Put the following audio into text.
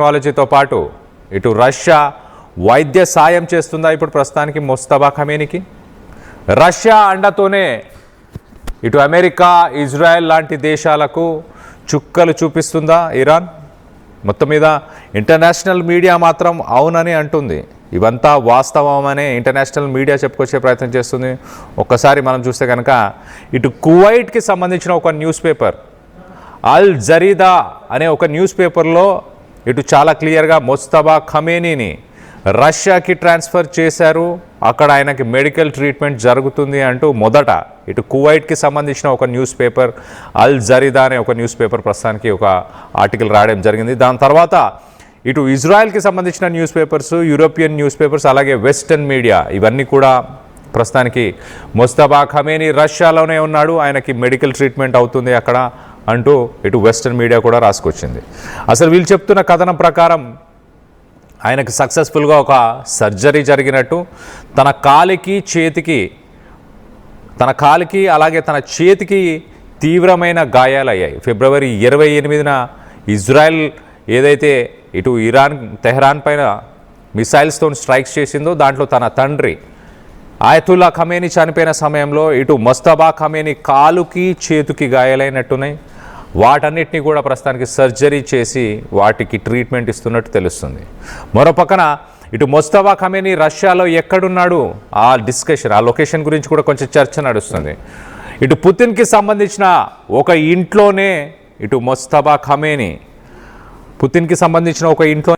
టెక్నాలజీతో పాటు ఇటు రష్యా వైద్య సాయం చేస్తుందా ఇప్పుడు ప్రస్తుతానికి ముస్తఫా ఖమేనీకి? రష్యా అండతోనే ఇటు అమెరికా, ఇజ్రాయెల్ లాంటి దేశాలకు చుక్కలు చూపిస్తుందా ఇరాన్? మొత్తం మీద ఇంటర్నేషనల్ మీడియా మాత్రం అవునని అంటుంది. ఇవంతా వాస్తవమనే ఇంటర్నేషనల్ మీడియా చెప్పుకొచ్చే ప్రయత్నం చేస్తుంది. ఒక్కసారి మనం చూస్తే కనుక ఇటు కువైట్కి సంబంధించిన ఒక న్యూస్ పేపర్ అల్ జరీదా అనే ఒక న్యూస్ పేపర్లో ఇటు చాలా క్లియర్గా ముస్తఫా ఖమేనీని రష్యాకి ట్రాన్స్ఫర్ చేశారు, అక్కడ ఆయనకి మెడికల్ ట్రీట్మెంట్ జరుగుతుంది అంటూ మొదట ఇటు కువైట్కి సంబంధించిన ఒక న్యూస్ పేపర్ అల్ జరీదా అనే ఒక న్యూస్ పేపర్ ప్రస్తుతానికి ఒక ఆర్టికల్ రాయడం జరిగింది. దాని తర్వాత ఇటు ఇజ్రాయెల్కి సంబంధించిన news papers, European news papers, అలాగే వెస్టర్న్ మీడియా ఇవన్నీ కూడా ప్రస్తుతానికి ముస్తఫా ఖమేనీ రష్యాలోనే ఉన్నాడు, ఆయనకి మెడికల్ ట్రీట్మెంట్ అవుతుంది అక్కడ అంటూ ఇటు వెస్టర్న్ మీడియా కూడా రాసుకొచ్చింది. అసలు వీళ్ళు చెప్తున్న కథనం ప్రకారం ఆయనకు సక్సెస్ఫుల్గా ఒక సర్జరీ జరిగినట్టు, తన కాలికి అలాగే తన చేతికి తీవ్రమైన గాయాలయ్యాయి. ఫిబ్రవరి 28న ఇజ్రాయెల్ ఏదైతే ఇటు ఇరాన్ తెహ్రాన్ పైన మిసైల్స్తో స్ట్రైక్స్ చేసిందో దాంట్లో తన తండ్రి ఆయతుల్లా ఖమేనీ చనిపోయిన సమయంలో ఇటు ముస్తఫా ఖమేనీ కాలుకి చేతికి గాయాలైనట్టున్నాయి. వాటన్నిటినీ కూడా ప్రస్తుతానికి సర్జరీ చేసి వాటికి ట్రీట్మెంట్ ఇస్తున్నట్టు తెలుస్తుంది. మరోపక్కన ఇటు ముస్తఫా ఖమేనీ రష్యాలో ఎక్కడున్నాడు ఆ డిస్కషన్, ఆ లొకేషన్ గురించి కూడా కొంచెం చర్చ నడుస్తుంది. ఇటు పుతిన్కి సంబంధించిన ఒక ఇంట్లోనే ఇటు ముస్తఫా ఖమేనీ పుతిన్కి సంబంధించిన ఒక ఇంట్లో